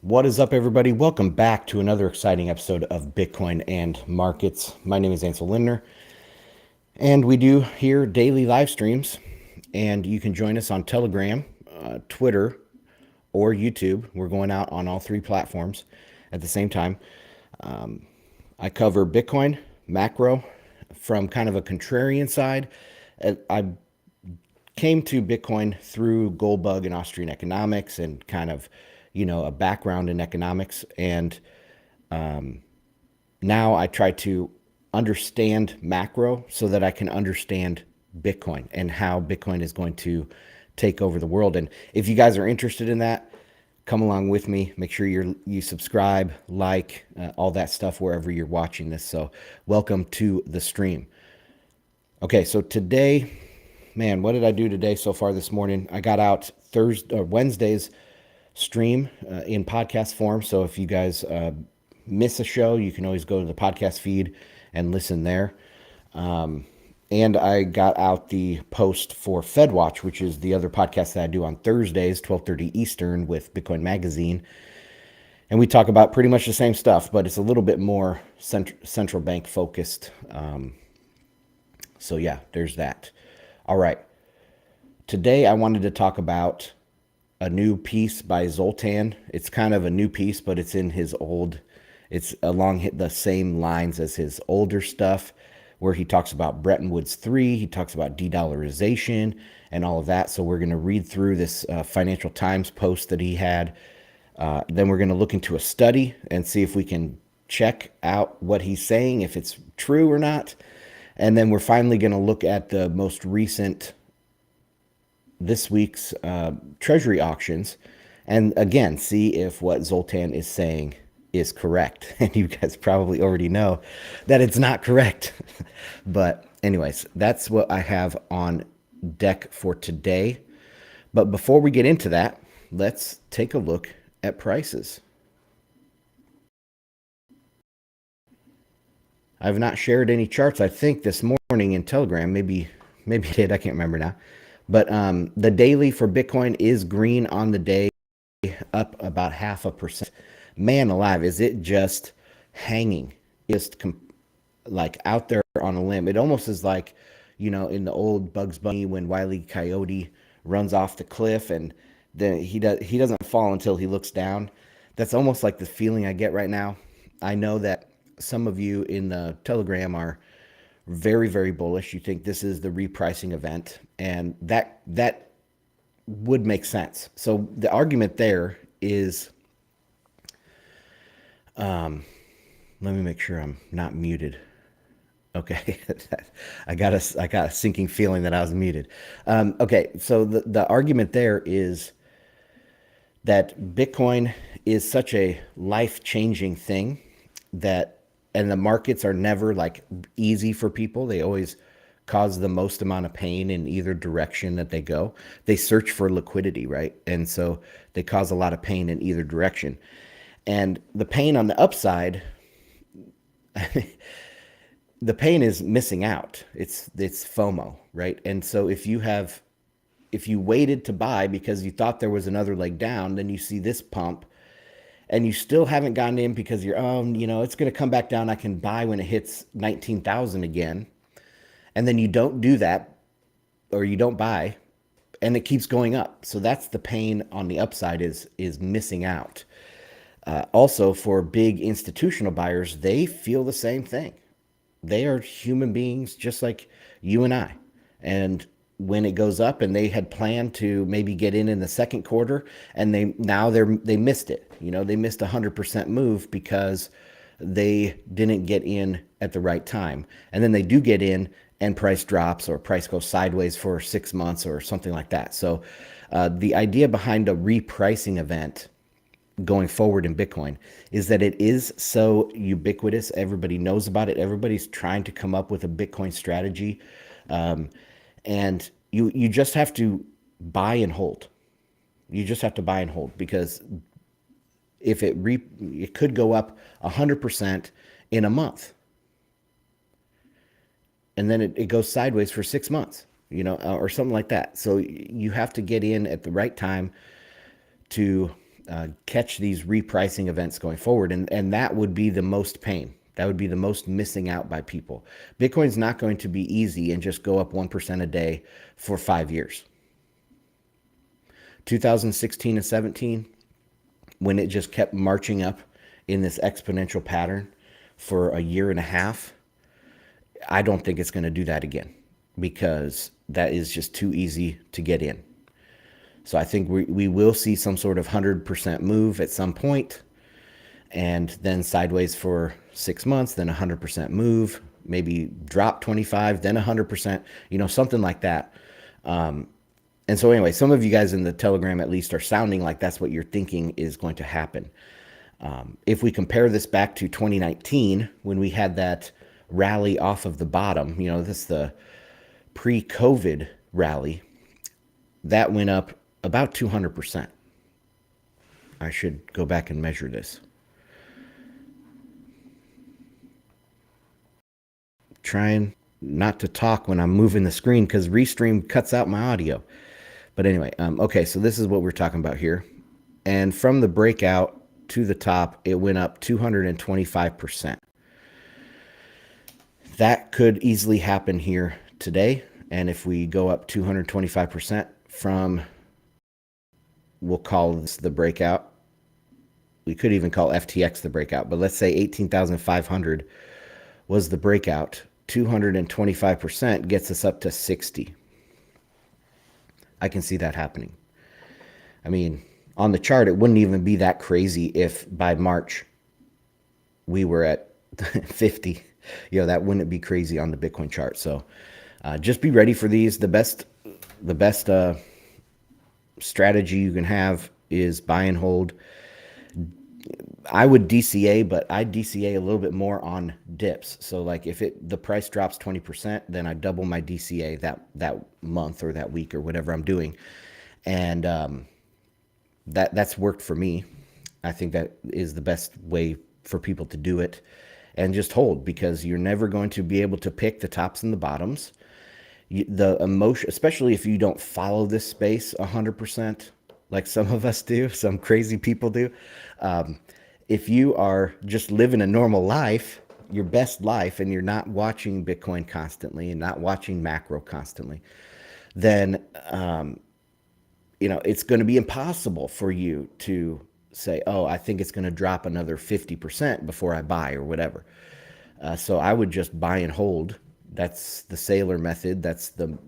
What is up, everybody? Welcome back to another exciting episode of Bitcoin and Markets. My name is Ansel Lindner, and we do here daily live streams. And you can join us on Telegram, Twitter, or YouTube. We're going out on all three platforms at the same time. I cover Bitcoin, macro, from kind of a contrarian side. I came to Bitcoin through Goldbug and Austrian economics and kind of, a background in economics. And now I try to understand macro so that I can understand Bitcoin and how Bitcoin is going to take over the world. And if you guys are interested in that, come along with me. Make sure you subscribe, like, all that stuff wherever you're watching this. So welcome to the stream. Okay, so today, man, what did I do today so far this morning? I got out Wednesday's stream in podcast form. So if you guys miss a show, you can always go to the podcast feed and listen there. And I got out the post for FedWatch, which is the other podcast that I do on Thursdays, 12:30 Eastern with Bitcoin Magazine. And we talk about pretty much the same stuff, but it's a little bit more central bank focused. So yeah, there's that. All right. Today I wanted to talk about a new piece by Zoltan. It's kind of a new piece, but it's along the same lines as his older stuff, where he talks about Bretton Woods 3, he talks about de-dollarization and all of that. So we're going to read through this Financial Times post that he had. Then we're going to look into a study and see if we can check out what he's saying, if it's true or not. And then we're finally going to look at the most recent, this week's Treasury auctions, and again, see if what Zoltan is saying is correct. And you guys probably already know that it's not correct. But anyways, that's what I have on deck for today. But before we get into that, let's take a look at prices. I've not shared any charts, I think, this morning in Telegram. Maybe I did. I can't remember now. But the daily for Bitcoin is green on the day, up about 0.5%. Man alive, is it just hanging, just like out there on a limb. It almost is like, in the old Bugs Bunny when Wile E. Coyote runs off the cliff and then he doesn't fall until he looks down. That's almost like the feeling I get right now. I know that some of you in the Telegram are very, very bullish. You think this is the repricing event, and that would make sense. So the argument there is, let me make sure I'm not muted. Okay, I got a sinking feeling that I was muted. Okay, so the argument there is that Bitcoin is such a life-changing thing that, and the markets are never like easy for people. They always cause the most amount of pain in either direction that they go. They search for liquidity, right? And so they cause a lot of pain in either direction. And the pain on the upside, the pain is missing out. It's FOMO, right? And so if you waited to buy because you thought there was another leg down, then you see this pump and you still haven't gotten in because you're, it's going to come back down. I can buy when it hits 19,000 again. And then you don't do that, or you don't buy, and it keeps going up. So that's the pain on the upside, is missing out. Also, for big institutional buyers, they feel the same thing. They are human beings just like you and I. And when it goes up and they had planned to maybe get in the second quarter, and they missed it. They missed 100% move because they didn't get in at the right time. And then they do get in and price drops, or price goes sideways for 6 months or something like that. So the idea behind a repricing event going forward in Bitcoin is that it is so ubiquitous. Everybody knows about it. Everybody's trying to come up with a Bitcoin strategy. And you just have to buy and hold. You just have to buy and hold, because if it could go up 100% in a month, and then it goes sideways for 6 months, or something like that. So you have to get in at the right time to catch these repricing events going forward. And that would be the most pain. That would be the most missing out by people. Bitcoin's not going to be easy and just go up 1% a day for 5 years. 2016 and 17, when it just kept marching up in this exponential pattern for a year and a half, I don't think it's going to do that again, because that is just too easy to get in. So I think we will see some sort of 100% move at some point, and then sideways for 6 months, then 100% move, maybe drop 25, then 100%, something like that. And so anyway, some of you guys in the Telegram at least are sounding like that's what you're thinking is going to happen. If we compare this back to 2019, when we had that rally off of the bottom, this is the pre-COVID rally, that went up about 200%. I should go back and measure this. Trying not to talk when I'm moving the screen because Restream cuts out my audio. But anyway, okay, so this is what we're talking about here. And from the breakout to the top, it went up 225%. That could easily happen here today. And if we go up 225% from, we'll call this the breakout. We could even call FTX the breakout, but let's say 18,500 was the breakout. 225% gets us up to 60. I can see that happening. I mean, on the chart, it wouldn't even be that crazy if by March we were at 50. That wouldn't be crazy on the Bitcoin chart. So just be ready for these. The best strategy you can have is buy and hold. I would DCA, but I DCA a little bit more on dips. So like if the price drops 20%, then I double my DCA that month or that week or whatever I'm doing. And that's worked for me. I think that is the best way for people to do it. And just hold, because you're never going to be able to pick the tops and the bottoms. The emotion, especially if you don't follow this space 100%, like some of us do, some crazy people do. If you are just living a normal life, your best life, and you're not watching Bitcoin constantly and not watching macro constantly, then, it's going to be impossible for you to say, oh, I think it's going to drop another 50% before I buy or whatever. So I would just buy and hold. That's the sailor method. That's the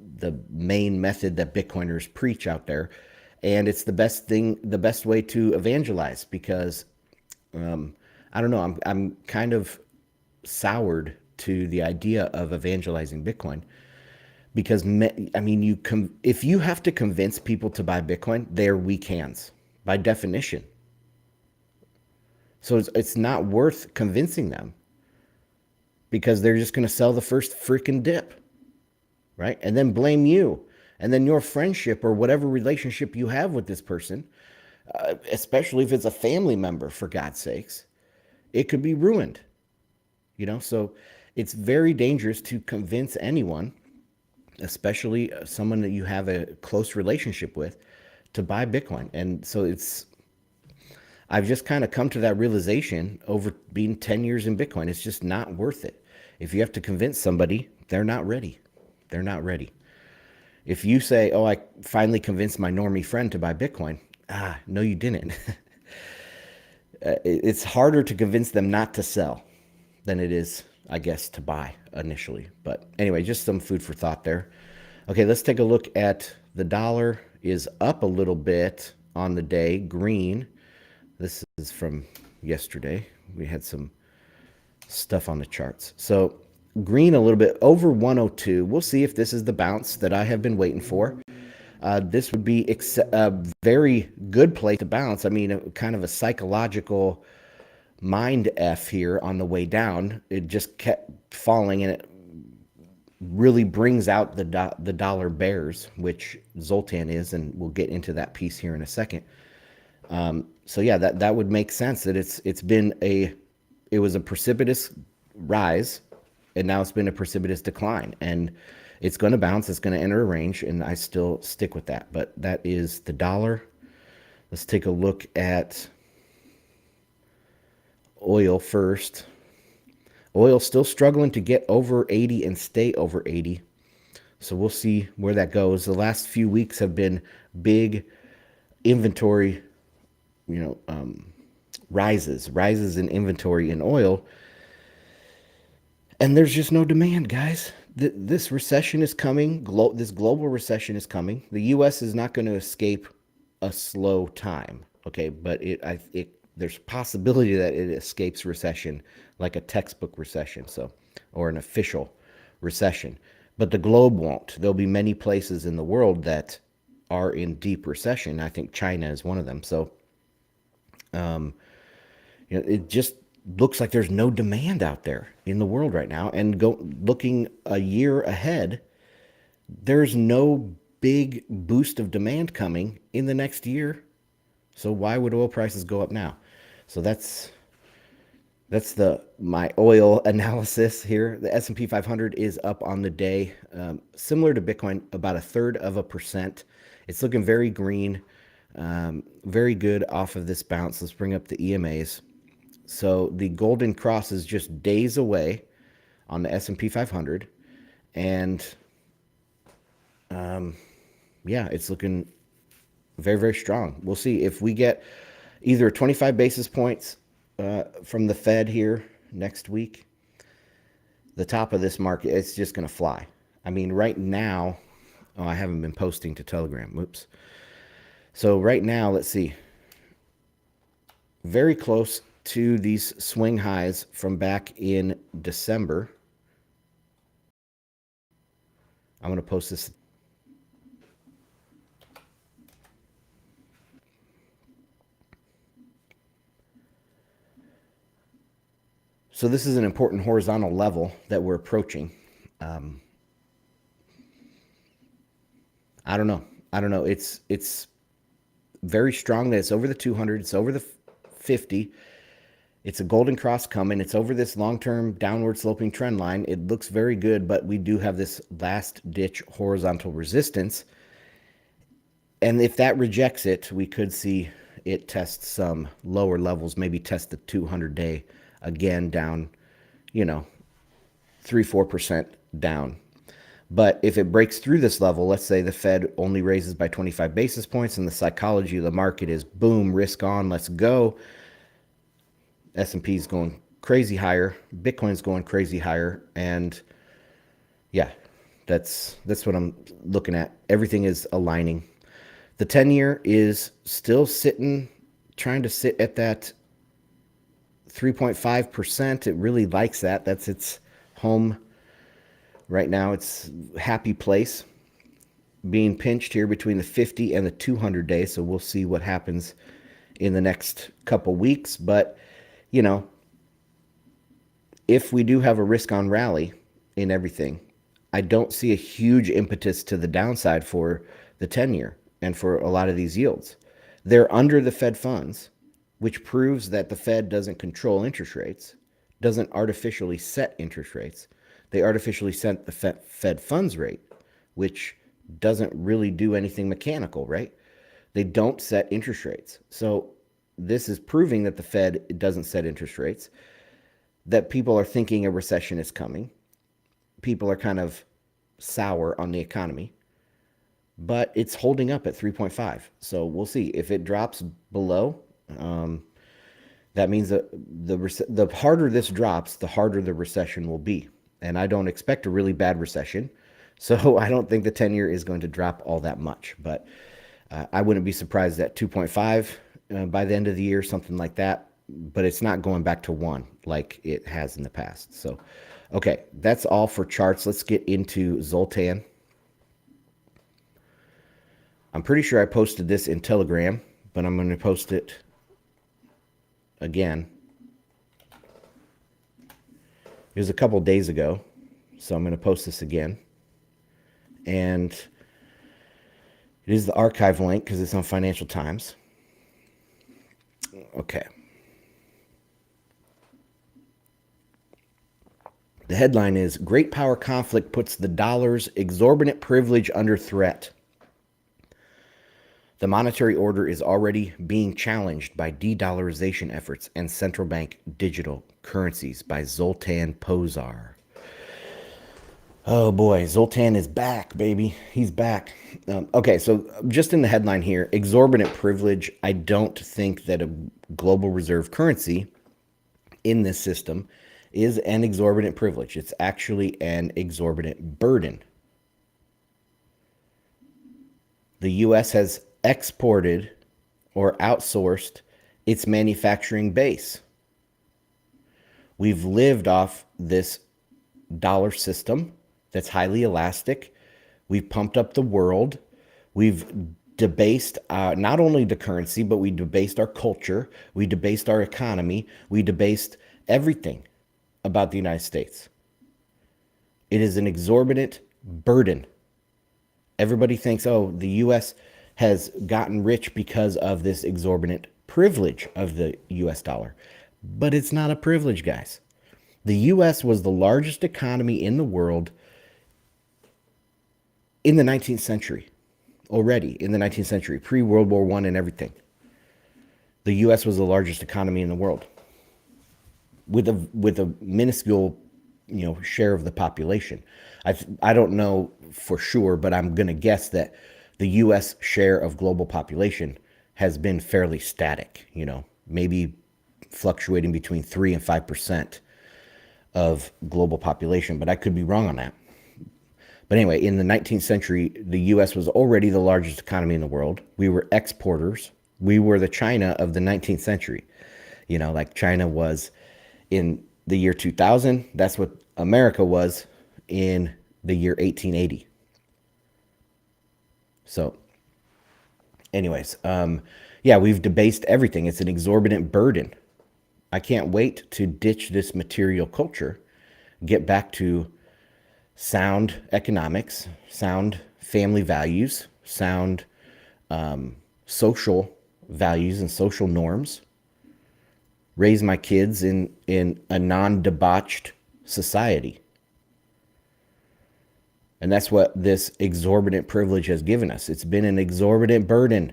main method that Bitcoiners preach out there. And it's the best thing, the best way to evangelize, because I don't know, I'm kind of soured to the idea of evangelizing Bitcoin, because if you have to convince people to buy Bitcoin, they're weak hands by definition. So it's not worth convincing them, because they're just going to sell the first freaking dip, right? And then blame you. And then your friendship or whatever relationship you have with this person, especially if it's a family member, for God's sakes, it could be ruined. So it's very dangerous to convince anyone, especially someone that you have a close relationship with, to buy Bitcoin. And so I've just kind of come to that realization over being 10 years in Bitcoin. It's just not worth it. If you have to convince somebody, they're not ready. They're not ready. If you say, oh, I finally convinced my normie friend to buy Bitcoin. No, you didn't. It's harder to convince them not to sell than it is, I guess, to buy initially. But anyway, just some food for thought there. Okay, let's take a look at the dollar. Is up a little bit on the day, green. This is from yesterday. We had some stuff on the charts. So green a little bit over 102. We'll see if this is the bounce that I have been waiting for. This would be a very good place to bounce. I mean, kind of a psychological mind F here on the way down. It just kept falling, and it really brings out the dollar bears, which Zoltan is, and we'll get into that piece here in a second. So yeah, that would make sense that it was a precipitous rise, and now it's been a precipitous decline, and it's going to bounce. It's going to enter a range, and I still stick with that. But that is the dollar. Let's take a look at oil first. Oil still struggling to get over 80 and stay over 80. So we'll see where that goes. The last few weeks have been big inventory, rises in inventory in oil. And there's just no demand, guys. This recession is coming. This global recession is coming. The U.S. is not going to escape a slow time, okay? But there's possibility that it escapes recession, like a textbook recession, or an official recession. But the globe won't. There'll be many places in the world that are in deep recession. I think China is one of them. So, it just looks like there's no demand out there in the world right now. And looking a year ahead, there's no big boost of demand coming in the next year. So why would oil prices go up now? So that's my oil analysis here. The S&P 500 is up on the day, similar to Bitcoin, about 1/3%. It's looking very green, very good off of this bounce. Let's bring up the EMAs. So the golden cross is just days away on the S&P 500, and yeah, it's looking very, very strong. We'll see if we get either 25 basis points from the Fed here next week. The top of this market, it's just going to fly. I mean, right now, I haven't been posting to Telegram. Whoops. So right now, let's see. Very close to these swing highs from back in December. I'm going to post this. So this is an important horizontal level that we're approaching. I don't know. It's very strong that it's over the 200. It's over the 50. It's a golden cross coming. It's over this long-term downward sloping trend line. It looks very good, but we do have this last ditch horizontal resistance. And if that rejects it, we could see it test some lower levels, maybe test the 200-day again down, 3-4% down. But if it breaks through this level, let's say the Fed only raises by 25 basis points and the psychology of the market is boom, risk on, let's go. S&P is going crazy higher, Bitcoin's going crazy higher, and yeah, that's what I'm looking at. Everything is aligning. The 10-year is still trying to sit at that 3.5%. It really likes that. That's its home right now. It's a happy place. Being pinched here between the 50 and the 200 days, so we'll see what happens in the next couple weeks. But if we do have a risk on rally in everything, I don't see a huge impetus to the downside for the 10-year and for a lot of these yields. They're under the Fed funds, which proves that the Fed doesn't control interest rates, doesn't artificially set interest rates. They artificially set the Fed funds rate, which doesn't really do anything mechanical, right? They don't set interest rates. So this is proving that the Fed doesn't set interest rates, that people are thinking a recession is coming. People are kind of sour on the economy, but it's holding up at 3.5. So we'll see if it drops below. That means that the harder this drops, the harder the recession will be. And I don't expect a really bad recession. So I don't think the 10-year is going to drop all that much. But I wouldn't be surprised at 2.5 by the end of the year, something like that. But it's not going back to 1 like it has in the past. So, okay, that's all for charts. Let's get into Zoltan. I'm pretty sure I posted this in Telegram, but I'm going to post it again. It was a couple days ago, so I'm going to post this again. And it is the archive link because it's on Financial Times. Okay. The headline is, Great Power Conflict Puts the Dollar's Exorbitant Privilege Under Threat. The monetary order is already being challenged by de-dollarization efforts and central bank digital currencies by Zoltan Pozar. Oh boy, Zoltan is back, baby. He's back. Okay, so just in the headline here, exorbitant privilege. I don't think that a global reserve currency in this system is an exorbitant privilege. It's actually an exorbitant burden. The US has exported or outsourced its manufacturing base. We've lived off this dollar system that's highly elastic. We've pumped up the world. We've debased not only the currency, but we debased our culture. We debased our economy. We debased everything about the United States. It is an exorbitant burden. Everybody thinks, oh, the U.S. has gotten rich because of this exorbitant privilege of the U.S. dollar. But it's not a privilege, guys. The U.S. was the largest economy in the world in the 19th century, already in the 19th century, pre-World War I and everything. The U.S. was the largest economy in the world with a minuscule, share of the population. I don't know for sure, but I'm going to guess that the U.S. share of global population has been fairly static, maybe fluctuating between 3 and 5% of global population, but I could be wrong on that. But anyway, in the 19th century, the U.S. was already the largest economy in the world. We were exporters. We were the China of the 19th century. Like China was in the year 2000. That's what America was in the year 1880. So anyways, yeah, we've debased everything. It's an exorbitant burden. I can't wait to ditch this material culture, get back to sound economics, sound family values, sound social values and social norms, raise my kids in a non-debauched society. And that's what this exorbitant privilege has given us. It's been an exorbitant burden.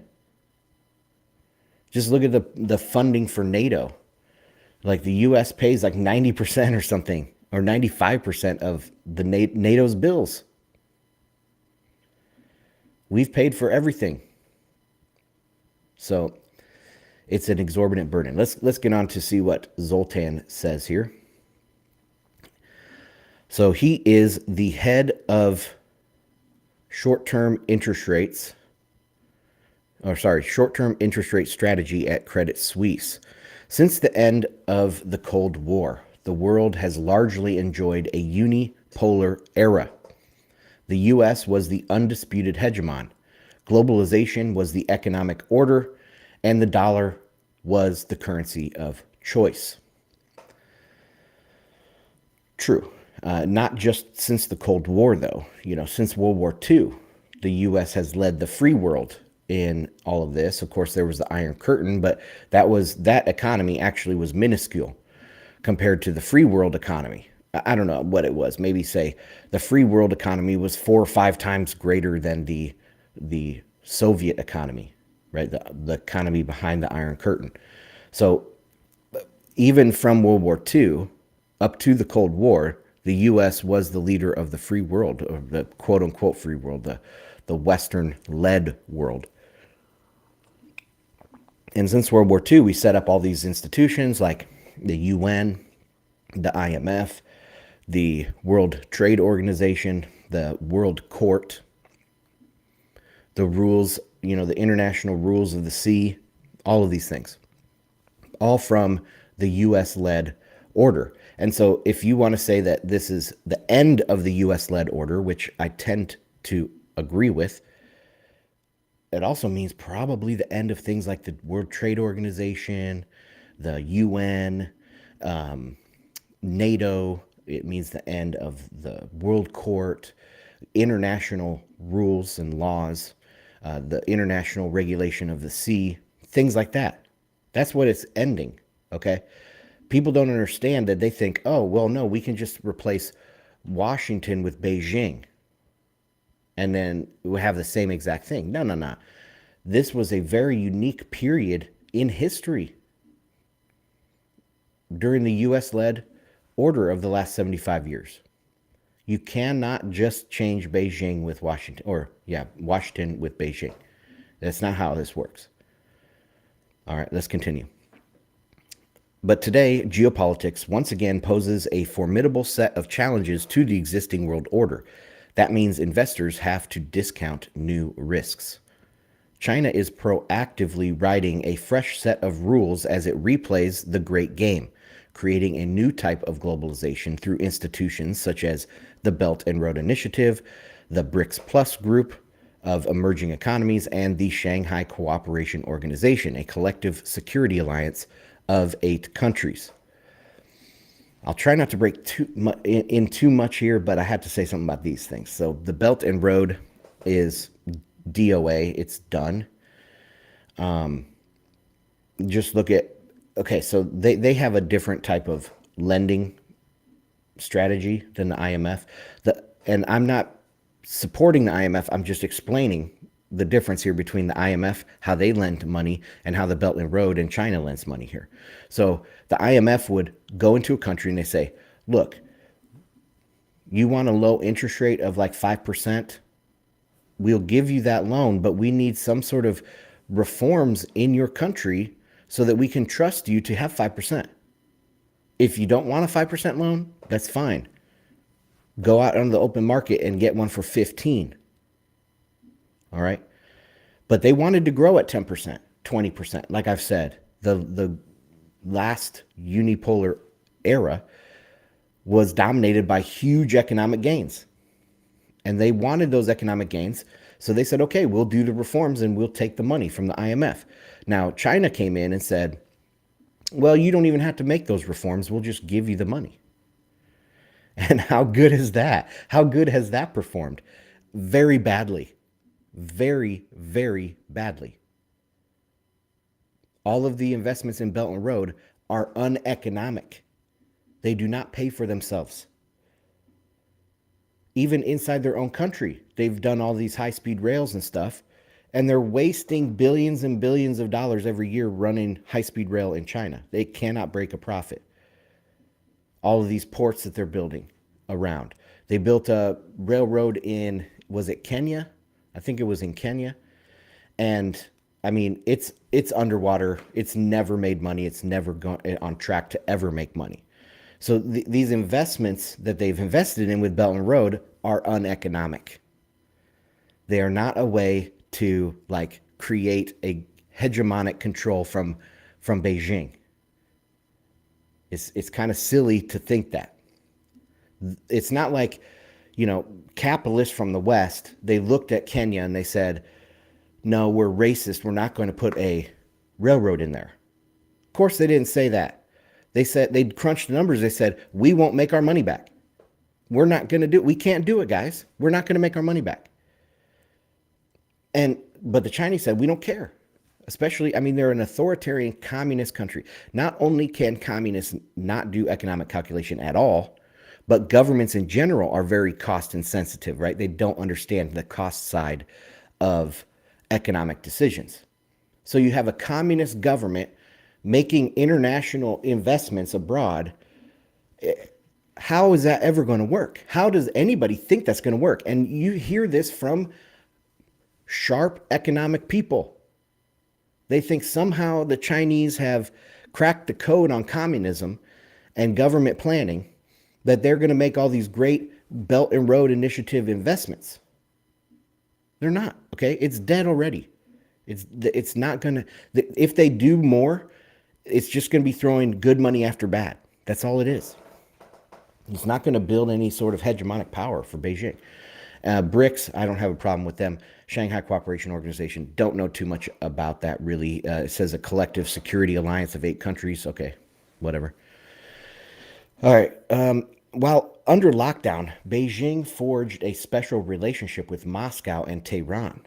Just look at the funding for NATO. Like the U.S. pays like 90% or something, or 95% of the NATO's bills. We've paid for everything. So it's an exorbitant burden. Let's get on to see what Zoltan says here. So he is the head of short-term interest rate strategy at Credit Suisse. Since the end of the Cold War, the world has largely enjoyed a unipolar era. The U.S. was the undisputed hegemon. Globalization was the economic order, and the dollar was the currency of choice. True. Not just since the Cold War, though. Since World War II, the U.S. has led the free world in all of this. Of course, there was the Iron Curtain, but that economy actually was minuscule compared to the free world economy. I don't know what it was. Maybe say the free world economy was 4 or 5 times greater than the Soviet economy, right? The economy behind the Iron Curtain. So even from World War II up to the Cold War, the U.S. was the leader of the free world, or the quote-unquote free world, the Western-led world. And since World War II, we set up all these institutions like the UN, the IMF, the World Trade Organization, the World Court, the rules, the international rules of the sea, all of these things, all from the U.S.-led order. And so if you want to say that this is the end of the U.S.-led order, which I tend to agree with, it also means probably the end of things like the World Trade Organization, the UN, NATO. It means the end of the World Court, international rules and laws, the international regulation of the sea, things like that. That's what it's ending, okay? People don't understand that. They think, oh, well, no, we can just replace Washington with Beijing, and then we have the same exact thing. No. This was a very unique period in history during the US led order of the last 75 years. You cannot just change Beijing with Washington, or yeah, Washington with Beijing. That's not how this works. All right, let's continue. But today, geopolitics once again poses a formidable set of challenges to the existing world order. That means investors have to discount new risks. China is proactively writing a fresh set of rules as it replays the Great Game, creating a new type of globalization through institutions such as the Belt and Road Initiative, the BRICS Plus group of emerging economies, and the Shanghai Cooperation Organization, a collective security alliance of 8 countries. I'll try not to break too much here, but I had to say something about these things. So the Belt and Road is DOA. It's done. Just look at, okay, so they have a different type of lending strategy than the IMF. And I'm not supporting the IMF. I'm just explaining the difference here between the IMF, how they lend money, and how the Belt and Road in China lends money here. So the IMF would go into a country and they say, look, you want a low interest rate of like 5%? We'll give you that loan, but we need some sort of reforms in your country so that we can trust you to have 5%. If you don't want a 5% loan, that's fine. Go out on the open market and get one for 15. All right. But they wanted to grow at 10%, 20%. Like I've said, the last unipolar era was dominated by huge economic gains. And they wanted those economic gains. So they said, okay, we'll do the reforms and we'll take the money from the IMF. Now, China came in and said, well, you don't even have to make those reforms. We'll just give you the money. And how good is that? How good has that performed? Very badly. Very, very badly. All of the investments in Belt and Road are uneconomic. They do not pay for themselves. Even inside their own country, they've done all these high-speed rails and stuff, and they're wasting billions and billions of dollars every year running high-speed rail in China. They cannot break a profit. All of these ports that they're building around. They built a railroad in, was it Kenya? I think it was in Kenya. And I mean, it's underwater. It's never made money. It's never gone on track to ever make money. So these investments that they've invested in with Belt and Road are uneconomic. They are not a way to like create a hegemonic control from Beijing. It's kind of silly to think that. It's not like, capitalists from the West, they looked at Kenya and they said, no, we're racist. We're not going to put a railroad in there. Of course, they didn't say that. They said, they'd crunched the numbers. They said, we won't make our money back. We're not going to do it. We can't do it, guys. We're not going to make our money back. But the Chinese said, we don't care. Especially, they're an authoritarian communist country. Not only can communists not do economic calculation at all, but governments in general are very cost insensitive, right? They don't understand the cost side of economic decisions. So you have a communist government making international investments abroad. How is that ever going to work? How does anybody think that's going to work? And you hear this from sharp economic people. They think somehow the Chinese have cracked the code on communism and government planning, that they're going to make all these great Belt and Road Initiative investments. They're not, okay? It's dead already. It's not going to, if they do more, it's just going to be throwing good money after bad. That's all it is. It's not going to build any sort of hegemonic power for Beijing. BRICS, I don't have a problem with them. Shanghai Cooperation Organization, don't know too much about that really. It says a collective security alliance of 8 countries. Okay, whatever. All right. While under lockdown, Beijing forged a special relationship with Moscow and Tehran.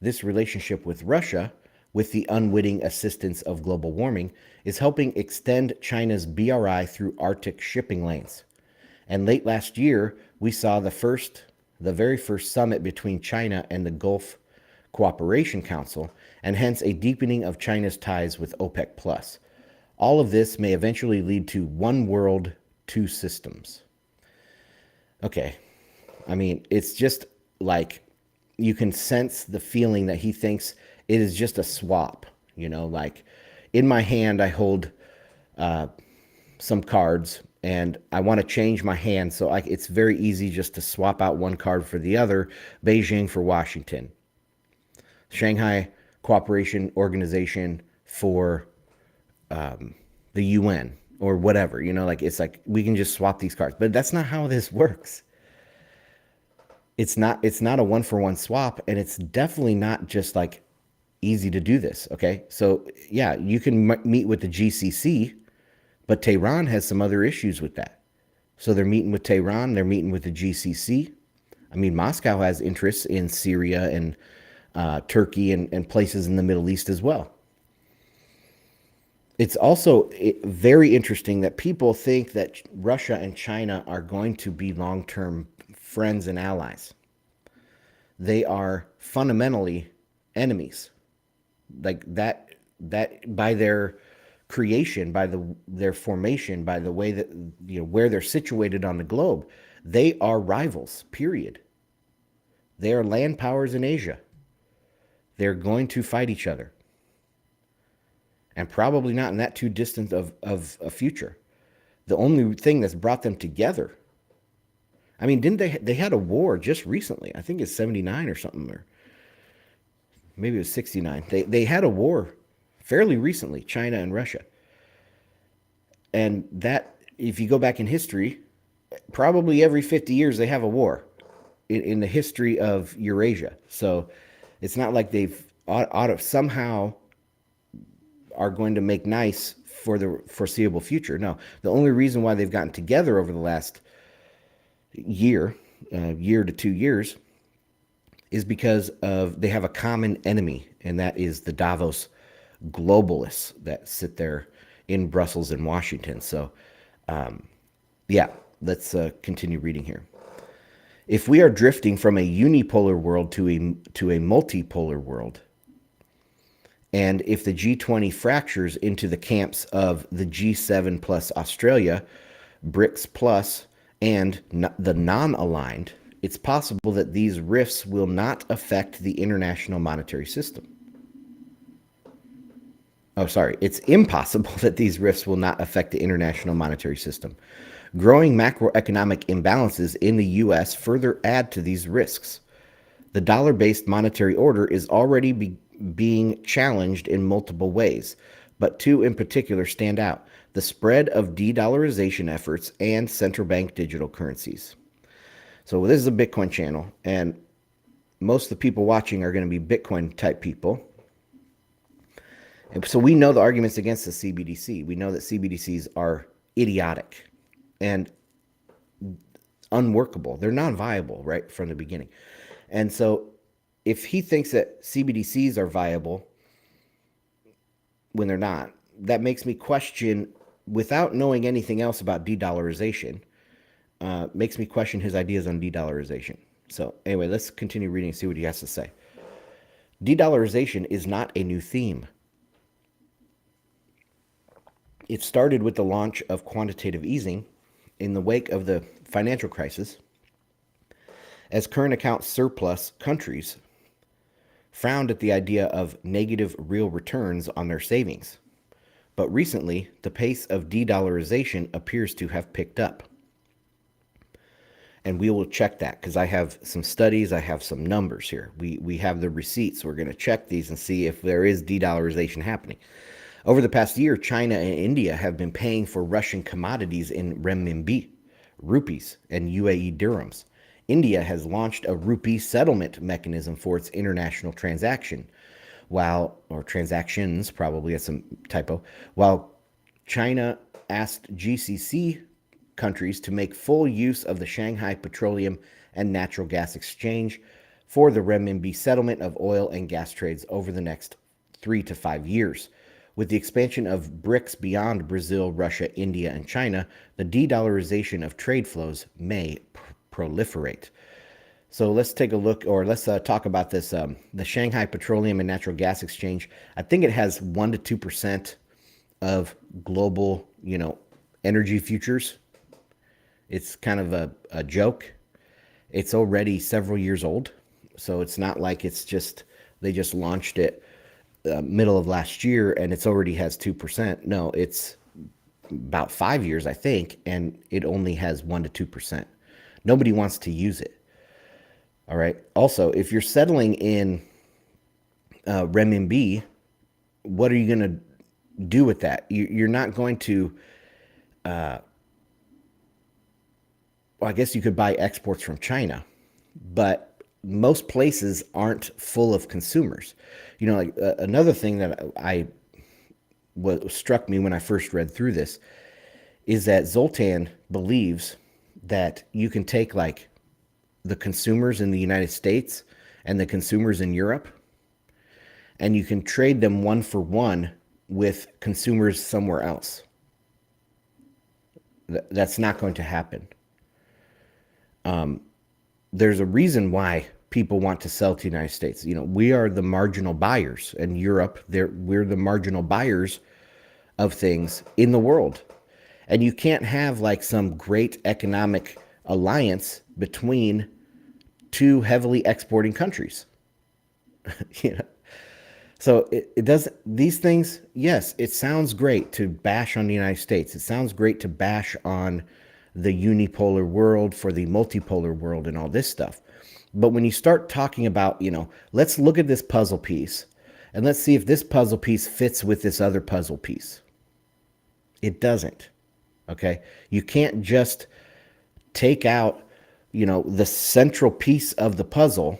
This relationship with Russia, with the unwitting assistance of global warming, is helping extend China's BRI through Arctic shipping lanes. And late last year, we saw the very first summit between China and the Gulf Cooperation Council, and hence a deepening of China's ties with OPEC Plus. All of this may eventually lead to one world, two systems. Okay. I mean, it's just like you can sense the feeling that he thinks it is just a swap. Like in my hand, I hold some cards and I want to change my hand. So it's very easy just to swap out one card for the other, Beijing for Washington, Shanghai Cooperation Organization for the UN or whatever. Like it's like we can just swap these cards. But that's not how this works. It's not a one-for-one swap, and it's definitely not just like easy to do this. Okay, so yeah, you can meet with the GCC, but Tehran has some other issues with that. So they're meeting with Tehran, they're meeting with the GCC. I mean, Moscow has interests in Syria and Turkey and places in the Middle East as well. It's also very interesting that people think that Russia and China are going to be long-term friends and allies. They are fundamentally enemies. Like that by their creation, by their formation, by the way that where they're situated on the globe, they are rivals, period. They are land powers in Asia. They're going to fight each other. And probably not in that too distant of a future. The only thing that's brought them together, I mean, didn't they had a war just recently? I think it's 79 or something, or maybe it was 69. They had a war fairly recently, China and Russia. And that, if you go back in history, probably every 50 years they have a war in the history of Eurasia. So it's not like they've ought of somehow are going to make nice for the foreseeable future. No, the only reason why they've gotten together over the last year to 2 years, is because of they have a common enemy, and that is the Davos globalists that sit there in Brussels and Washington. So, yeah, let's continue reading here. If we are drifting from a unipolar world to a multipolar world, and if the G20 fractures into the camps of the G7 plus Australia, BRICS plus, and the non-aligned, it's possible that these rifts will not affect the international monetary system. Oh, sorry. It's impossible that these rifts will not affect the international monetary system. Growing macroeconomic imbalances in the U.S. further add to these risks. The dollar-based monetary order is already being challenged in multiple ways, but two in particular stand out: the spread of de-dollarization efforts and central bank digital currencies. So this is a Bitcoin channel, and most of the people watching are going to be Bitcoin type people. And so we know the arguments against the CBDC. We know that CBDCs are idiotic and unworkable. They're non-viable right from the beginning. And so if he thinks that CBDCs are viable when they're not, that makes me question, without knowing anything else about de-dollarization, makes me question his ideas on de-dollarization. So anyway, let's continue reading and see what he has to say. De-dollarization is not a new theme. It started with the launch of quantitative easing in the wake of the financial crisis, as current account surplus countries frowned at the idea of negative real returns on their savings. But recently, the pace of de-dollarization appears to have picked up. And we will check that, because I have some studies, I have some numbers here. We have the receipts. We're going to check these and see if there is de-dollarization happening. Over the past year, China and India have been paying for Russian commodities in renminbi, rupees, and UAE dirhams. India has launched a rupee settlement mechanism for its international transaction, or transactions, probably that's some typo, while China asked GCC countries to make full use of the Shanghai Petroleum and Natural Gas Exchange for the renminbi settlement of oil and gas trades over the next 3 to 5 years. With the expansion of BRICS beyond Brazil, Russia, India, and China, the de-dollarization of trade flows may proliferate. So let's take a look, or let's talk about this. The Shanghai Petroleum and Natural Gas Exchange. I think it has 1 to 2% of global, energy futures. It's kind of a joke. It's already several years old, so it's not like it's just they just launched it middle of last year and it's already has 2%. No, it's about 5 years, I think, and it only has 1 to 2%. Nobody wants to use it. All right. Also, if you're settling in renminbi, what are you going to do with that? You're not going to. Well, I guess you could buy exports from China, but most places aren't full of consumers. Like another thing that I what struck me when I first read through this is that Zoltan believes that you can take like the consumers in the United States and the consumers in Europe, and you can trade them one for one with consumers somewhere else. That's not going to happen. There's a reason why people want to sell to the United States. We are the marginal buyers, and Europe, we're the marginal buyers of things in the world. And you can't have like some great economic alliance between two heavily exporting countries. you know, So it does these things. Yes, it sounds great to bash on the United States. It sounds great to bash on the unipolar world for the multipolar world and all this stuff. But when you start talking about, let's look at this puzzle piece and let's see if this puzzle piece fits with this other puzzle piece. It doesn't. Okay? You can't just take out, the central piece of the puzzle,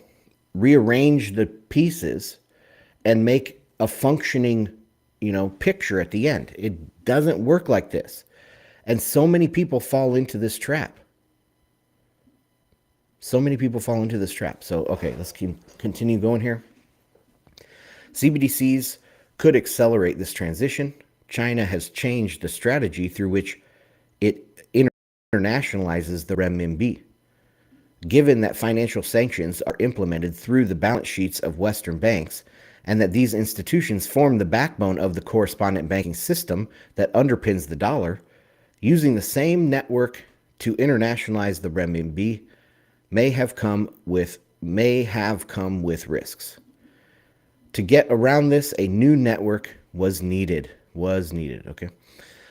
rearrange the pieces and make a functioning, picture at the end. It doesn't work like this. And so many people fall into this trap. So many people fall into this trap. So, okay, let's continue going here. CBDCs could accelerate this transition. China has changed the strategy through which it internationalizes the renminbi. Given that financial sanctions are implemented through the balance sheets of Western banks, and that these institutions form the backbone of the correspondent banking system that underpins the dollar, using the same network to internationalize the renminbi may have come with risks. To get around this, a new network was needed. Okay.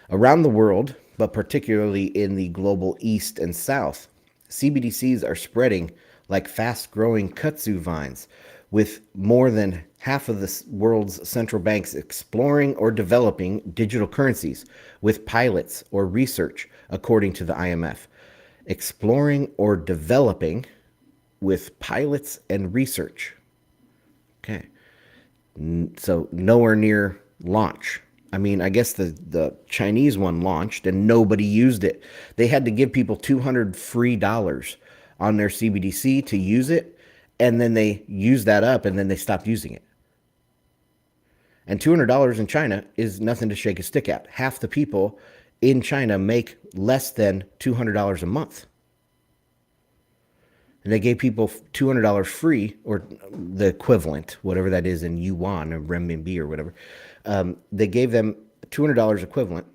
Around the world, but particularly in the global East and South, CBDCs are spreading like fast-growing kudzu vines, with more than half of the world's central banks exploring or developing digital currencies with pilots or research, according to the IMF. Exploring or developing with pilots and research. Okay. So nowhere near launch. I mean, I guess the Chinese one launched and nobody used it. They had to give people $200 free on their CBDC to use it, and then they used that up and then they stopped using it. And $200 in China is nothing to shake a stick at. Half the people in China make less than $200 a month. And they gave people $200 free, or the equivalent, whatever that is in yuan or renminbi or whatever. They gave them $200 equivalent,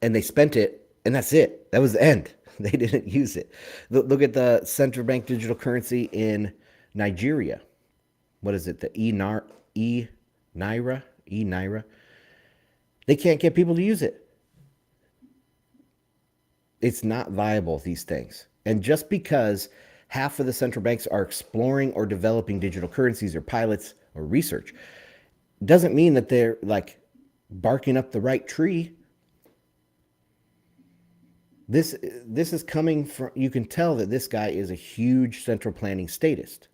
and they spent it, and that's it. That was the end. They didn't use it. Look at the central bank digital currency in Nigeria. What is it? The Naira? Naira. They can't get people to use it. It's not viable, these things. And just because half of the central banks are exploring or developing digital currencies or pilots or research doesn't mean that they're like barking up the right tree. This is coming from, you can tell that this guy is a huge central planning statist,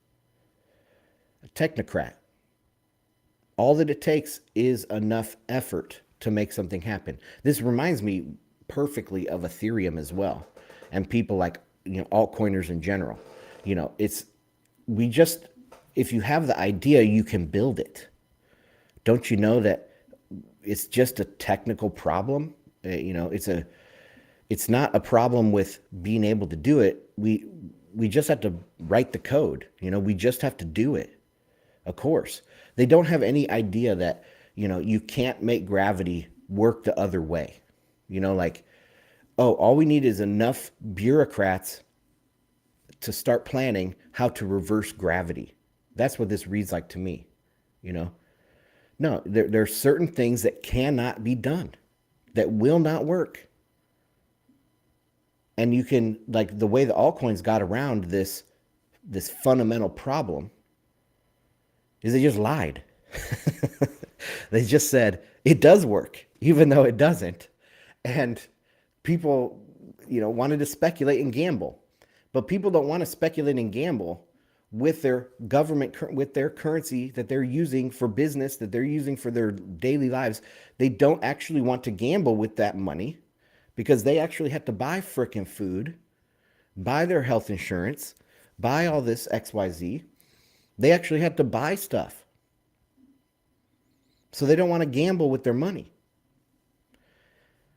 a technocrat. All that it takes is enough effort to make something happen. This reminds me perfectly of Ethereum as well, and people like, altcoiners in general. It's we just if you have the idea, you can build it. Don't you know that it's just a technical problem? It's not a problem with being able to do it. we just have to write the code. We just have to do it. Of course. They don't have any idea that, you can't make gravity work the other way. Like, oh, all we need is enough bureaucrats to start planning how to reverse gravity. That's what this reads like to me, you know? No, there are certain things that cannot be done, that will not work. And you can, like, the way the altcoins got around this fundamental problem is they just lied. They just said it does work, even though it doesn't. And people, wanted to speculate and gamble. But people don't want to speculate and gamble with their government, with their currency that they're using for business, that they're using for their daily lives. They don't actually want to gamble with that money because they actually have to buy frickin' food, buy their health insurance, buy all this XYZ. They actually have to buy stuff. So they don't want to gamble with their money.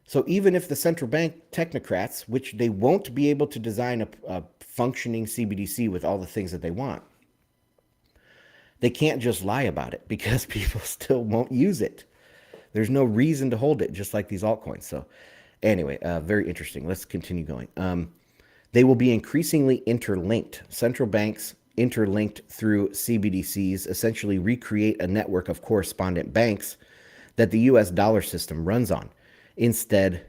So even if the central bank technocrats, which they won't be able to design a functioning CBDC with all the things that they want, they can't just lie about it because people still won't use it. There's no reason to hold it, just like these altcoins. So anyway, very interesting. Let's continue going. They will be increasingly interlinked. Central banks interlinked through CBDCs essentially recreate a network of correspondent banks that the US dollar system runs on instead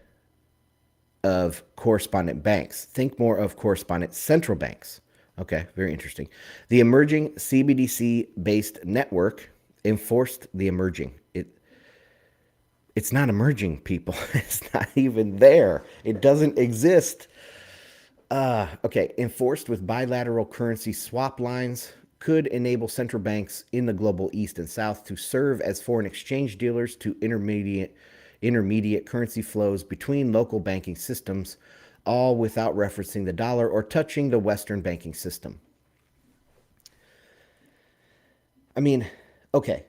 of correspondent banks. Think more of correspondent central banks. Okay, very interesting. The emerging CBDC-based network enforced the emerging. It's not emerging, people. It's not even there. It doesn't exist. Okay, enforced with bilateral currency swap lines could enable central banks in the global East and South to serve as foreign exchange dealers to intermediate currency flows between local banking systems, all without referencing the dollar or touching the Western banking system. I mean, okay,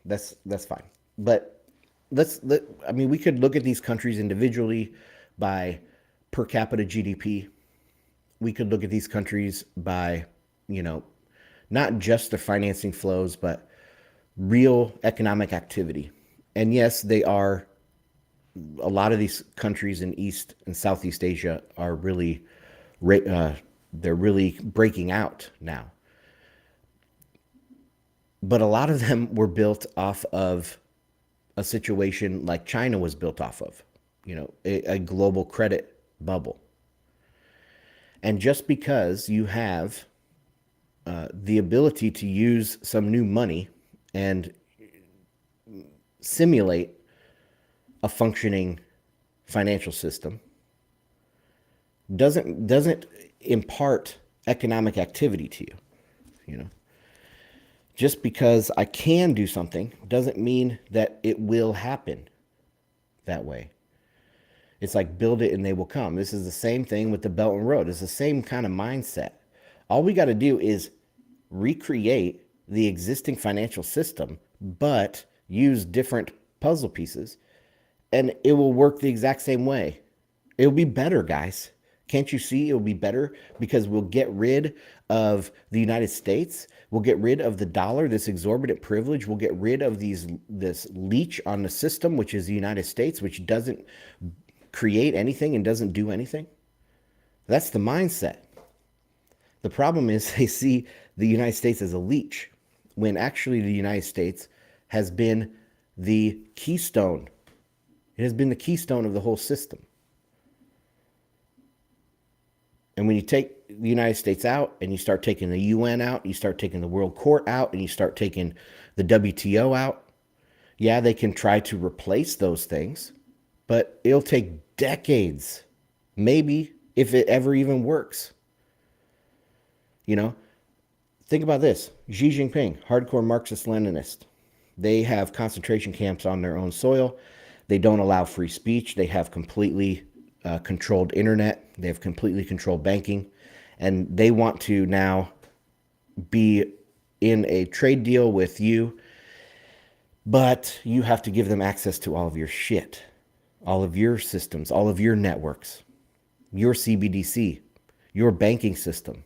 that's fine, but we could look at these countries individually by per capita GDP. We could look at these countries by, not just their financing flows, but real economic activity. And yes, a lot of these countries in East and Southeast Asia are really, they're really breaking out now. But a lot of them were built off of a situation like China was built off of, a global credit bubble. And just because you have the ability to use some new money and simulate a functioning financial system doesn't impart economic activity to you. Just because I can do something doesn't mean that it will happen that way. It's like build it and they will come. This is the same thing with the Belt and Road. It's the same kind of mindset. All we got to do is recreate the existing financial system, but use different puzzle pieces, and it will work the exact same way. It will be better, guys. Can't you see it will be better? Because we'll get rid of the United States. We'll get rid of the dollar, this exorbitant privilege. We'll get rid of this leech on the system, which is the United States, which doesn't create anything and doesn't do anything. That's the mindset. The problem is they see the United States as a leech, when actually the United States has been the keystone. It has been the keystone of the whole system. And when you take the United States out and you start taking the UN out, you start taking the World Court out, and you start taking the WTO out, yeah, they can try to replace those things, but it'll take decades, maybe, if it ever even works. Think about this. Xi Jinping, hardcore Marxist-Leninist. They have concentration camps on their own soil. They don't allow free speech. They have completely controlled internet. They have completely controlled banking. And they want to now be in a trade deal with you, but you have to give them access to all of your shit, all of your systems, all of your networks, your CBDC, your banking system.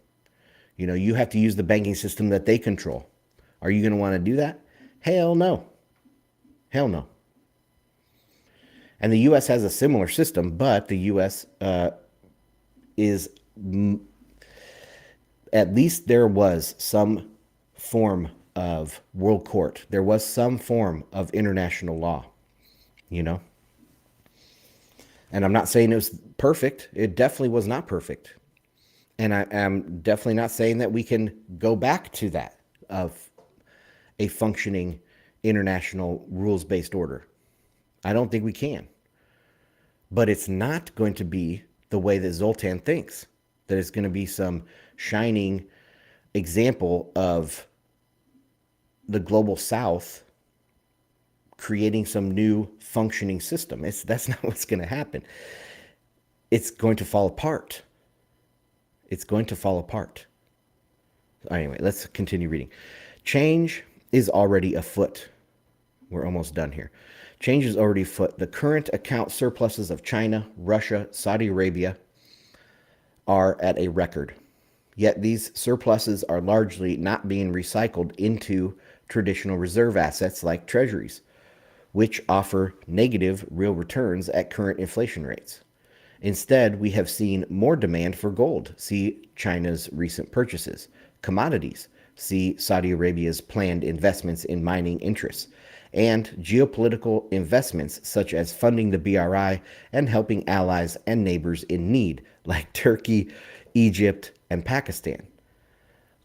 You have to use the banking system that they control. Are you going to want to do that? Hell no. Hell no. And the U.S. has a similar system, but the U.S. Is, at least there was some form of world court. There was some form of international law, you know? And I'm not saying it was perfect. It definitely was not perfect. And I am definitely not saying that we can go back to that, of a functioning international rules-based order. I don't think we can. But it's not going to be the way that Zoltan thinks, that it's going to be some shining example of the global south creating some new functioning system. That's not what's going to happen. It's going to fall apart. It's going to fall apart. Anyway, let's continue reading. Change is already afoot. We're almost done here. Change is already afoot. The current account surpluses of China, Russia, Saudi Arabia are at a record. Yet these surpluses are largely not being recycled into traditional reserve assets like treasuries, which offer negative real returns at current inflation rates. Instead, we have seen more demand for gold. See China's recent purchases. Commodities. See Saudi Arabia's planned investments in mining interests. And geopolitical investments such as funding the BRI and helping allies and neighbors in need like Turkey, Egypt, and Pakistan.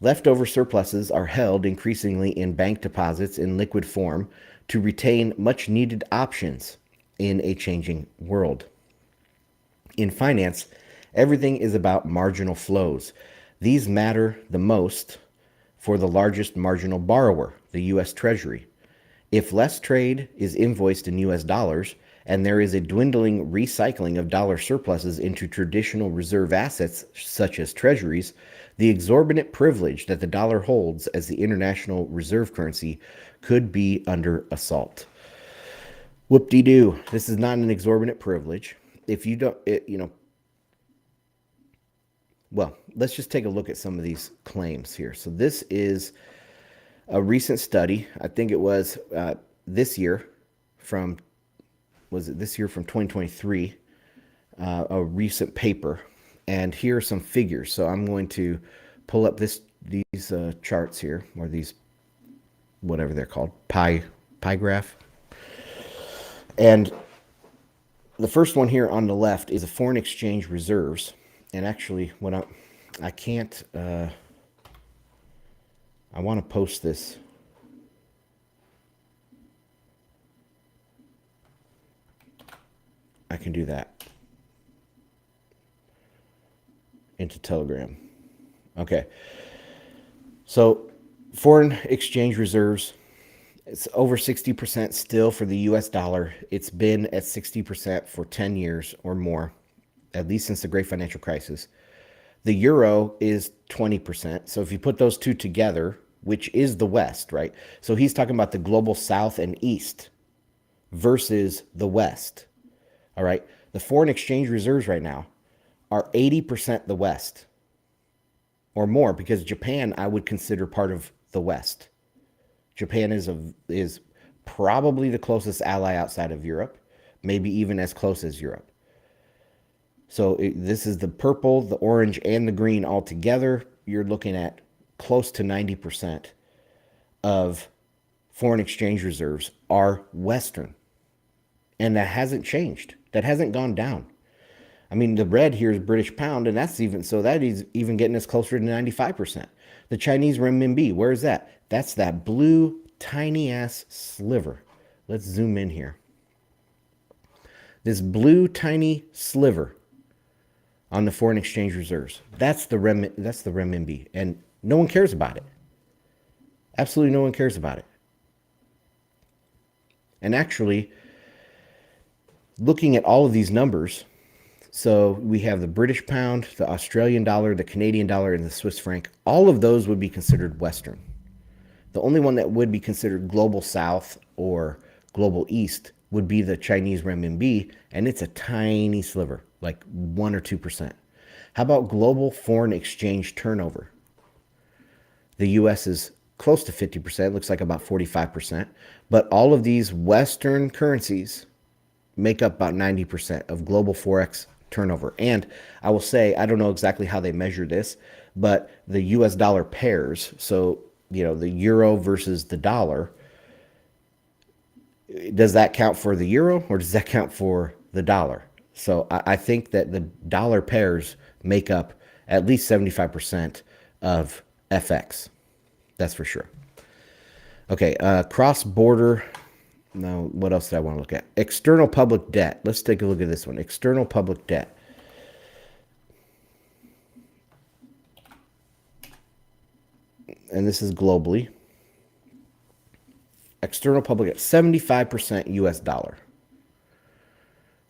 Leftover surpluses are held increasingly in bank deposits in liquid form to retain much needed options in a changing world. In finance, everything is about marginal flows. These matter the most for the largest marginal borrower, the U.S. Treasury. If less trade is invoiced in U.S. dollars, and there is a dwindling recycling of dollar surpluses into traditional reserve assets such as treasuries, the exorbitant privilege that the dollar holds as the international reserve currency could be under assault. Whoop-de-doo. This is not an exorbitant privilege. If you don't, well, let's just take a look at some of these claims here. So this is a recent study. I think it was this year from 2023, a recent paper. And here are some figures. So I'm going to pull up these charts here, or these, whatever they're called, pie graph. And the first one here on the left is a foreign exchange reserves. And actually, I can't, I want to post this. I can do that into Telegram. Okay. So foreign exchange reserves, it's over 60% still for the US dollar. It's been at 60% for 10 years or more, at least since the great financial crisis. The euro is 20%. So if you put those two together, which is the West, right? So he's talking about the global South and East versus the West. All right. The foreign exchange reserves right now are 80% the West or more, because Japan I would consider part of the West. Japan is probably the closest ally outside of Europe, maybe even as close as Europe. So this is the purple, the orange, and the green all together. You're looking at close to 90% of foreign exchange reserves are Western. And that hasn't changed. That hasn't gone down. I mean, the red here is British pound, and that is even getting us closer to 95%. The Chinese renminbi, where is that? That's that blue tiny ass sliver. Let's zoom in here. This blue tiny sliver on the foreign exchange reserves. That's the renminbi, and no one cares about it. Absolutely no one cares about it. And actually, looking at all of these numbers, so we have the British pound, the Australian dollar, the Canadian dollar, and the Swiss franc. All of those would be considered Western. The only one that would be considered global South or global East would be the Chinese renminbi, and it's a tiny sliver, like 1 or 2%. How about global foreign exchange turnover? The US is close to 50%, looks like about 45%. But all of these Western currencies make up about 90% of global Forex turnover. And I will say, I don't know exactly how they measure this, but the US dollar pairs, so, the euro versus the dollar, does that count for the euro or does that count for the dollar? So I think that the dollar pairs make up at least 75% of FX. That's for sure. Okay, cross border. Now, what else did I want to look at? External public debt. Let's take a look at this one. External public debt. And this is globally. External public debt, 75% US dollar.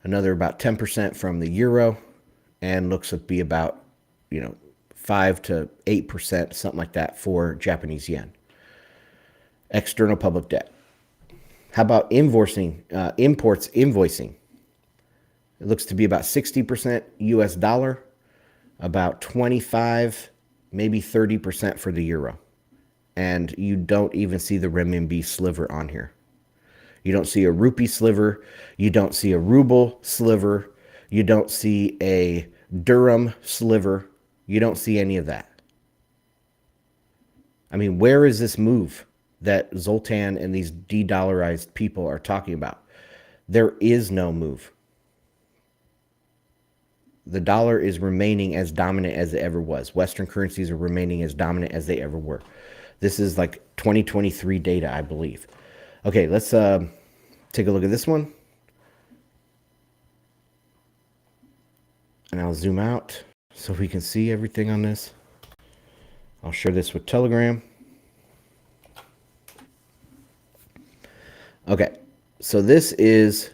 Another about 10% from the euro, and looks to be about, 5 to 8%, something like that, for Japanese yen. External public debt. How about invoicing, imports invoicing? It looks to be about 60% US dollar, about 25, maybe 30% for the euro. And you don't even see the renminbi sliver on here. You don't see a rupee sliver. You don't see a ruble sliver. You don't see a dirham sliver. You don't see any of that. I mean, where is this move that Zoltan and these de-dollarized people are talking about? There is no move. The dollar is remaining as dominant as it ever was. Western currencies are remaining as dominant as they ever were. This is like 2023 data, I believe. Okay, let's take a look at this one. And I'll zoom out so we can see everything on this. I'll share this with Telegram. Okay, so this is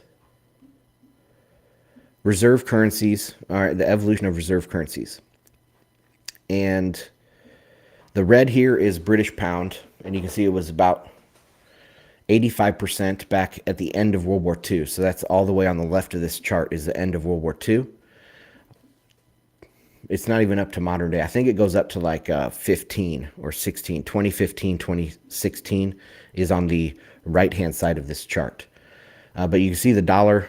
reserve currencies, all right, the evolution of reserve currencies. And the red here is British pound, and you can see it was about 85% back at the end of World War II. So that's all the way on the left of this chart is the end of World War II. It's not even up to modern day. I think it goes up to like 15 or 16. 2015, 2016 is on the right-hand side of this chart. But you can see the dollar,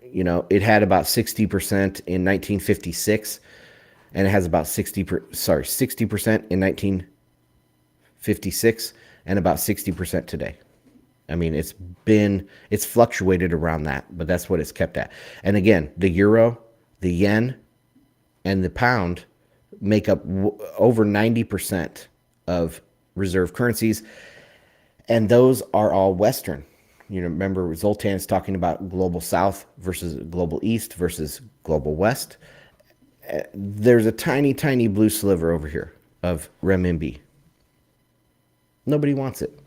it had about 60% in 1956, and it has about 60% in 1956, and about 60% today. I mean, it's fluctuated around that, but that's what it's kept at. And again, the euro, the yen, and the pound make up over 90% of reserve currencies. And those are all Western. Remember, Zoltan is talking about global South versus global East versus global West. There's a tiny, tiny blue sliver over here of renminbi. Nobody wants it.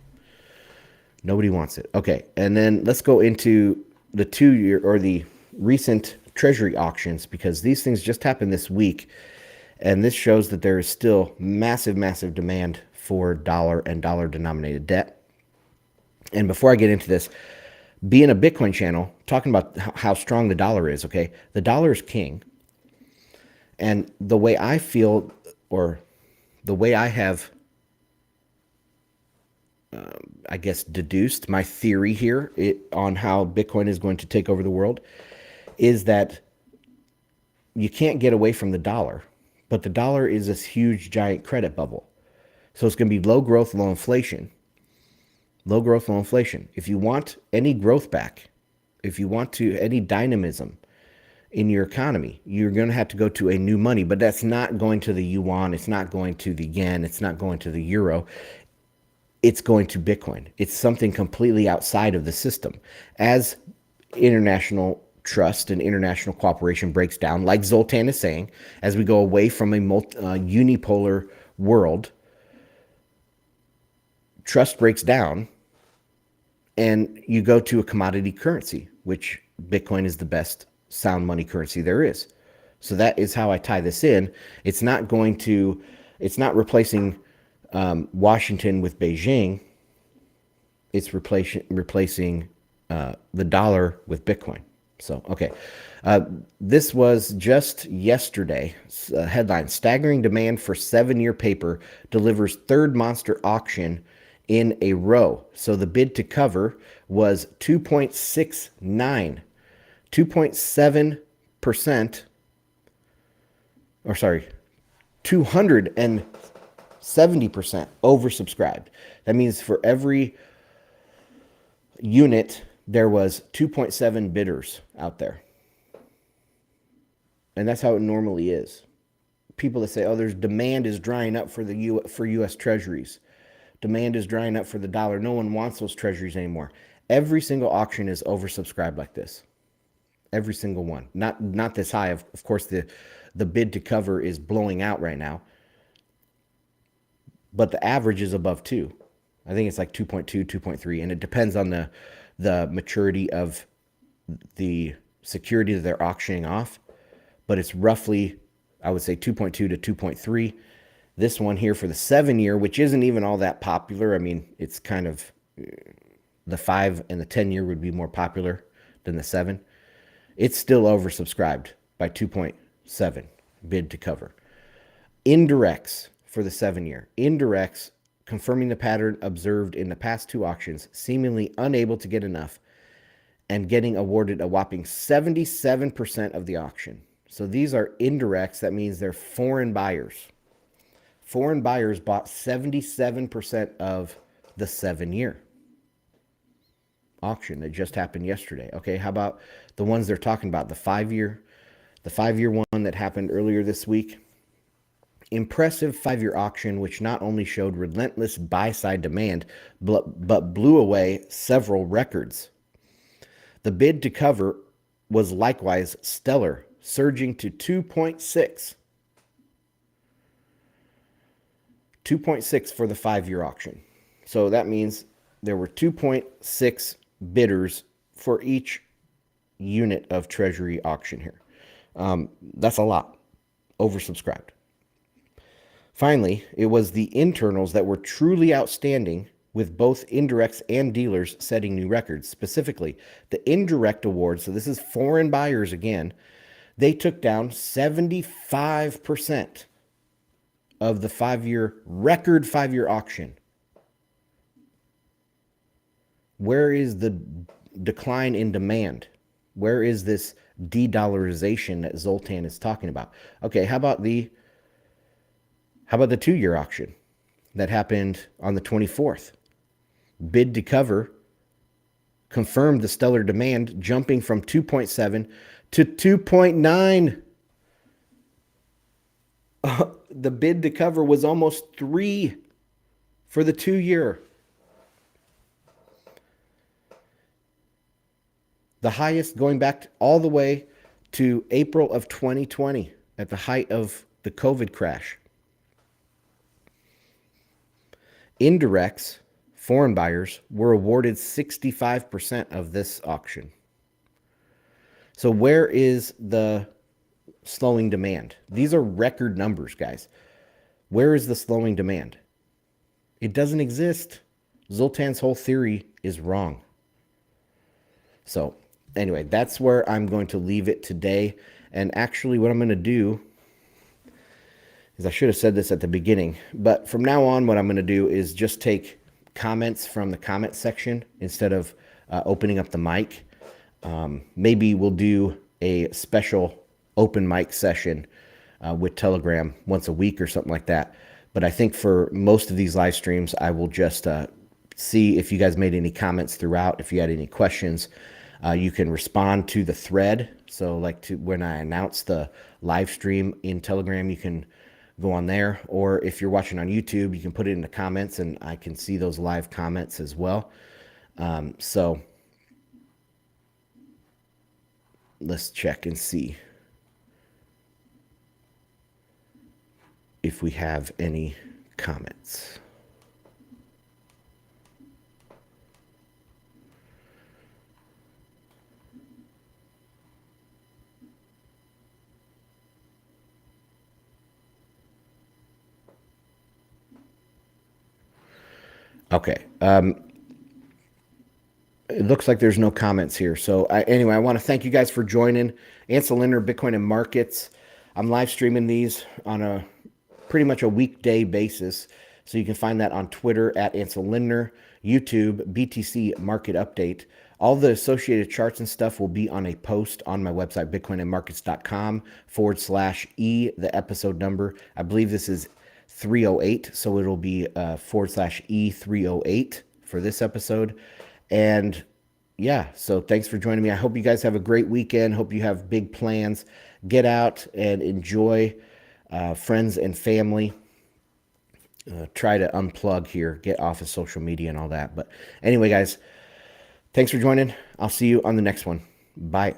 Nobody wants it. Okay, and then let's go into the 2-year or the recent Treasury auctions, because these things just happened this week, and this shows that there is still massive, massive demand for dollar and dollar-denominated debt. And before I get into this, being a Bitcoin channel, talking about how strong the dollar is, okay? The dollar is king. And the way I feel, or the way I have, I guess, deduced my theory here on how Bitcoin is going to take over the world, is that you can't get away from the dollar, but the dollar is this huge, giant credit bubble. So it's going to be low growth, low inflation. Low growth, low inflation. If you want any growth back, if you want any dynamism in your economy, you're going to have to go to a new money, but that's not going to the yuan. It's not going to the yen. It's not going to the euro. It's going to Bitcoin. It's something completely outside of the system. As international trust and international cooperation breaks down, like Zoltan is saying, as we go away from a unipolar world, trust breaks down and you go to a commodity currency, which Bitcoin is the best sound money currency there is. So that is how I tie this in. It's not replacing Washington with Beijing. It's replacing the dollar with Bitcoin. So, okay. Uh, this was just yesterday. Headline: Staggering demand for 7-year paper delivers third monster auction in a row. So the bid to cover was 2.69, 2.7%, or sorry, 270% oversubscribed. That means for every unit, there was 2.7 bidders out there. And that's how it normally is. People that say, "Oh, there's demand is drying up for for U.S. Treasuries. Demand is drying up for the dollar. No one wants those Treasuries anymore." Every single auction is oversubscribed like this. Every single one. Not this high. Of course, the bid to cover is blowing out right now, but the average is above 2. I think it's like 2.2, 2.3, and it depends on the maturity of the security that they're auctioning off, but it's roughly, I would say, 2.2 to 2.3. This one here for the 7-year, which isn't even all that popular. I mean, it's kind of, the 5 and the 10-year would be more popular than the 7. It's still oversubscribed by 2.7 bid to cover. Indirects for the 7-year. Indirects confirming the pattern observed in the past 2 auctions, seemingly unable to get enough and getting awarded a whopping 77% of the auction. So these are indirects. That means they're foreign buyers. Foreign buyers bought 77% of the 7-year auction that just happened yesterday. Okay, how about the ones they're talking about? The 5-year, the 5-year one that happened earlier this week. Impressive 5-year auction, which not only showed relentless buy-side demand, but blew away several records. The bid to cover was likewise stellar, surging to 2.6. 2.6 for the 5-year auction. So that means there were 2.6 bidders for each unit of Treasury auction here. That's a lot. Oversubscribed. Finally, it was the internals that were truly outstanding, with both indirects and dealers setting new records. Specifically, the indirect awards, so this is foreign buyers again, they took down 75% of the 5-year record 5-year auction. Where is the decline in demand? Where is this de-dollarization that Zoltan is talking about? Okay, how about the 2-year auction that happened on the 24th? Bid to cover confirmed the stellar demand, jumping from 2.7 to 2.9. The bid to cover was almost 3 for the 2-year. The highest going back all the way to April of 2020 at the height of the COVID crash. Indirects, foreign buyers, were awarded 65% of this auction. So where is the slowing demand? These are record numbers, guys. Where is the slowing demand? It doesn't exist. Zoltan's whole theory is wrong. So anyway, that's where I'm going to leave it today. And actually what I'm going to do is, I should have said this at the beginning, but from now on, what I'm going to do is just take comments from the comment section instead of opening up the mic. Maybe we'll do a special open mic session with Telegram once a week or something like that. But I think for most of these live streams, I will just see if you guys made any comments throughout. If you had any questions, you can respond to the thread. So like when I announce the live stream in Telegram, you can go on there. Or if you're watching on YouTube, you can put it in the comments and I can see those live comments as well. So let's check and see if we have any comments. Okay. It looks like there's no comments here. So anyway, I want to thank you guys for joining Ansel Lindner, Bitcoin and Markets. I'm live streaming these on a pretty much a weekday basis. So you can find that on Twitter at Ansel Lindner, YouTube, BTC Market Update. All the associated charts and stuff will be on a post on my website, bitcoinandmarkets.com/E, the episode number. I believe this is 308, so it'll be /E 308 for this episode. And yeah, so thanks for joining me. I hope you guys have a great weekend. Hope you have big plans. Get out and enjoy friends and family. Try to unplug here, get off of social media and all that. But anyway, guys, thanks for joining. I'll see you on the next one. Bye.